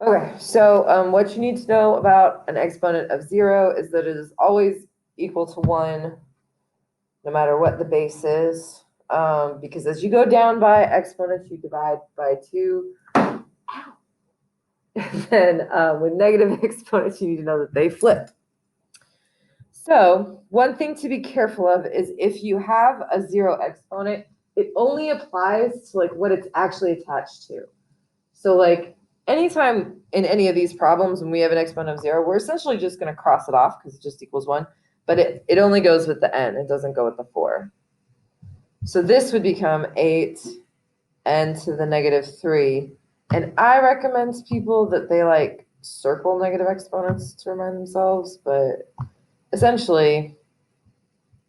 Okay, so what you need to know about an exponent of 0 is that it is always equal to 1, no matter what the base is. Because as you go down by exponents, you divide by 2. And then with negative exponents, you need to know that they flip. So one thing to be careful of is if you have a 0 exponent, it only applies to like what it's actually attached to. So like anytime in any of these problems when we have an exponent of 0, we're essentially just going to cross it off because it just equals 1. But it only goes with the n. It doesn't go with the 4. So this would become 8n to the negative 3. And I recommend to people that they like circle negative exponents to remind themselves. But essentially,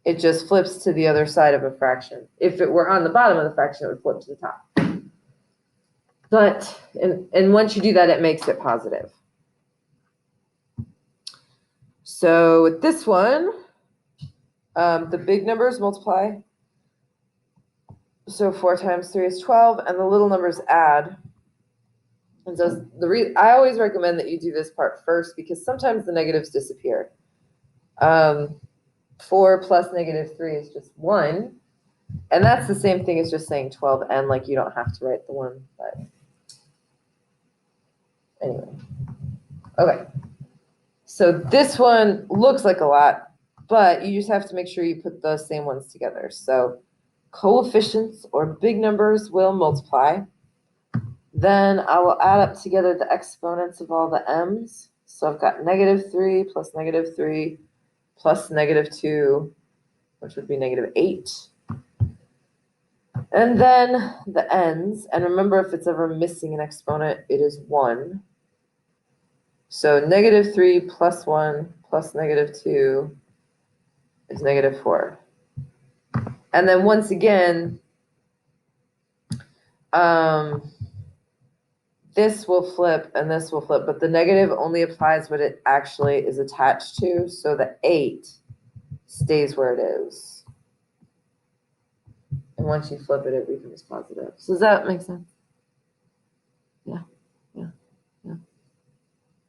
it just flips to the other side of a fraction. If it were on the bottom of the fraction, it would flip to the top. But, and once you do that, it makes it positive. So with this one, the big numbers multiply. So 4 times 3 is 12, and the little numbers add. And so I always recommend that you do this part first because sometimes the negatives disappear. 4 plus negative 3 is just 1. And that's the same thing as just saying 12n, like you don't have to write the 1, but anyway. Okay. So this one looks like a lot, but you just have to make sure you put the same ones together. So coefficients or big numbers will multiply. Then I will add up together the exponents of all the m's. So I've got negative 3 plus negative 3 plus negative 2, which would be negative 8. And then the n's. And remember, if it's ever missing an exponent, it is 1. So negative 3 plus 1 plus negative 2 is negative 4. And then once again, this will flip and this will flip, but the negative only applies what it actually is attached to. So the 8 stays where it is. And once you flip it, it becomes positive. So does that make sense? Yeah.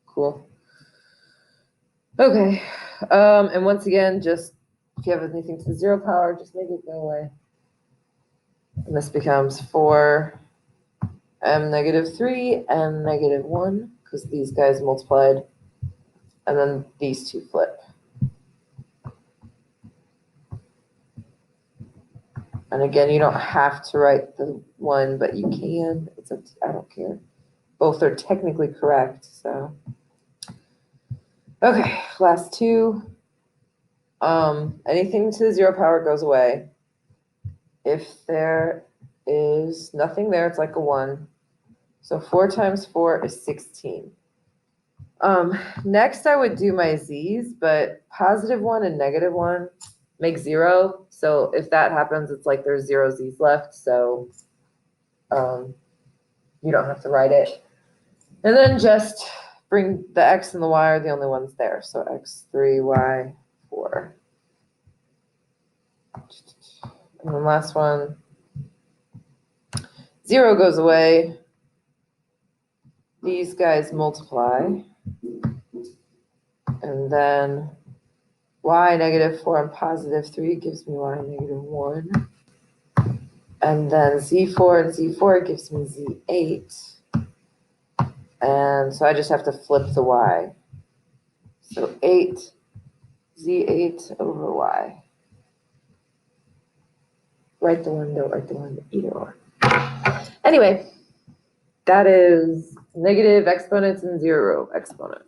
Cool. Okay. And once again, just if you have anything to the 0 power, just make it go away. And this becomes 4m negative 3 and negative 1 because these guys multiplied. And then these two flip. And again, you don't have to write the 1, but you can. It's up to, I don't care. Both are technically correct, so. Okay, last two. Anything to the 0 power goes away. If there is nothing there, it's like a 1. So 4 times 4 is 16. Next, I would do my z's, but positive 1 and negative 1 make 0. So if that happens, it's like there's 0 z's left. So you don't have to write it. And then just bring the x and the y are the only ones there. So x3, y4. And then last one, 0 goes away. These guys multiply. And then y negative 4 and positive 3 gives me y negative 1. And then z4 and z4 gives me z8. And so I just have to flip the y. So 8 z8 over y. Write the 1, don't write the 1, either or. Anyway, that is negative exponents and 0 exponents.